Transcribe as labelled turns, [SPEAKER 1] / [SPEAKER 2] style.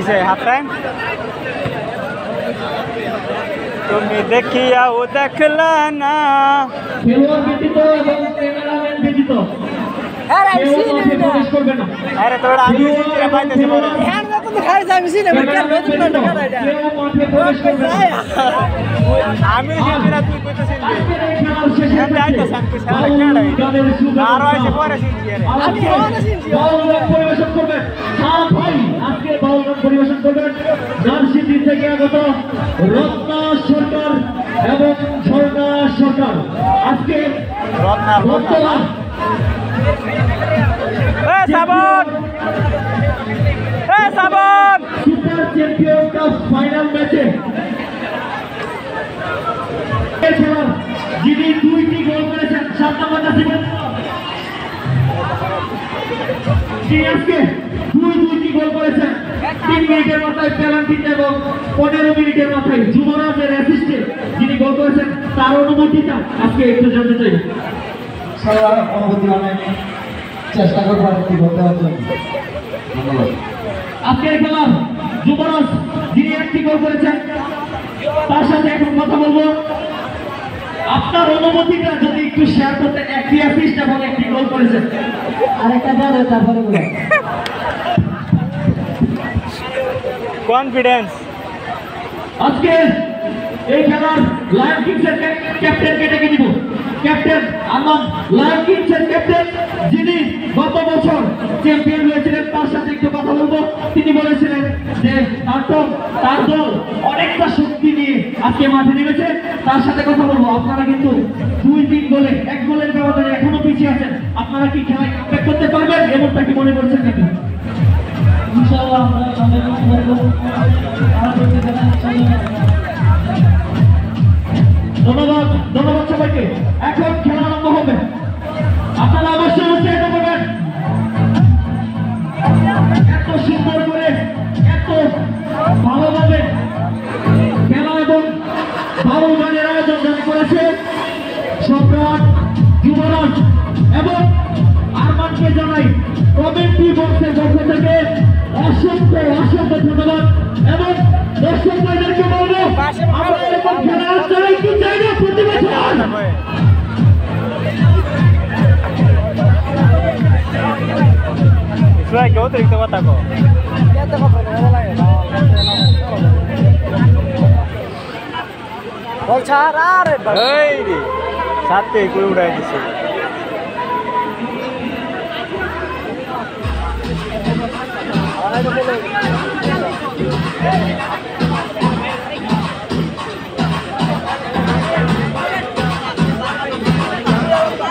[SPEAKER 1] কিসে half time তুমি দেখিয়াও দেখলা না
[SPEAKER 2] খেলোয়াড় ব্যতীত এবং ক্যামেরাম্যান ব্যতীত
[SPEAKER 1] আরে তোরা আমি সিনরে পাইতেছি বলে
[SPEAKER 3] হ্যাঁ না তো খাই যাই মিছি না কেন নতুন না কেন এটা
[SPEAKER 1] আমি সিনরে তুই কইতেছিস আমি আইতো শান্তি সারা কেডা আর আইছে পরে সিনরে
[SPEAKER 3] আমি হওয়া সিনছি
[SPEAKER 2] বাউল গান পরিবেশন করবেন সাত ভাই আজকে বাউল গান পরিবেশন করবেন নারসিংদী থেকে আগত রত্না সরকার এবং ঝর্ণা সরকার আজকে
[SPEAKER 1] রত্না
[SPEAKER 2] বর্তমান
[SPEAKER 1] সাবন
[SPEAKER 2] সুপার চ্যাম্পিয়ন কাপ ফাইনাল ম্যাচে যিনি 2টি গোল করেছেন 7 নম্বর নাসিমুল যিনি আজকে দুইটি গোল করেছেন 3 মিনিটের মাথায় পেনাল্টিতে এবং 15 মিনিটের মাথায় যুবরাজের অ্যাসিস্টে যিনি গোল করেছেন তার অনুমতিটা আজকে একটু জানতে চাই।
[SPEAKER 4] সবার অনুভূতি অনেক চেষ্টা করবো আরেকটি বলতে পারছি ধন্যবাদ।
[SPEAKER 2] আজকের খেলার যুবরাজ যিনি একটি গোল করেছেন তার সাথে এখন কথা বলবো। আপনার অনুমতিটা যদি একটু শেয়ার করতে, একটি অ্যাসিস্ট এবং একটি গোল করেছেন।
[SPEAKER 4] আরেকটা দেন তারপরে বলো।
[SPEAKER 1] কনফিডেন্স
[SPEAKER 2] আজকে এই খেলার লায়ন কিংসের ক্যাপ্টেনকে ডেকে দিব। ক্যাপ্টেন আমার লায়ন কিংসের ক্যাপ্টেন যিনি গত বছর চ্যাম্পিয়ন হয়েছিলেন তার সাথে একটু কথা বলবো। তিনি বলেছিলেন যে তার দল অনেকটা শক্তি নিয়ে আজকে মাঠে নেমেছে, তার সাথে কথা বলবো। আপনারা কিন্তু 2-3 গোলে 1 গোলের ব্যবধানে এখনো পিছিয়ে আছেন। আপনারা কি খেলায় কামব্যাক করতে পারবেন এমনটা কি মনে করছেন নাকি? ইনশাআল্লাহ আমরা কামব্যাক করতে পারবো। ধন্যবাদ ধন্যবাদ সবাইকে। এখন খেলা আরম্ভ হবে, আপনারা অবশ্যই উৎসাহিত করবেন। এত সুন্দর করে এত ভালোভাবে খেলা এবং বাউল গানের আয়োজন করেছে সম্রাট, যুবরাজ এবং আরমানকে জানাই কমিটি বক্সের পক্ষ থেকে অসংখ্য অসংখ্য ধন্যবাদ। এবং দর্শক ভাইদেরকে বলবো আমরা এরকম খেলা চাই কি চাই না প্রতি বছর।
[SPEAKER 1] কেউ অতিরিক্ত কথা কো
[SPEAKER 3] বল ছাড় আরে
[SPEAKER 1] এই রে সাথে কই উড়াই দিছে
[SPEAKER 3] আরে বলে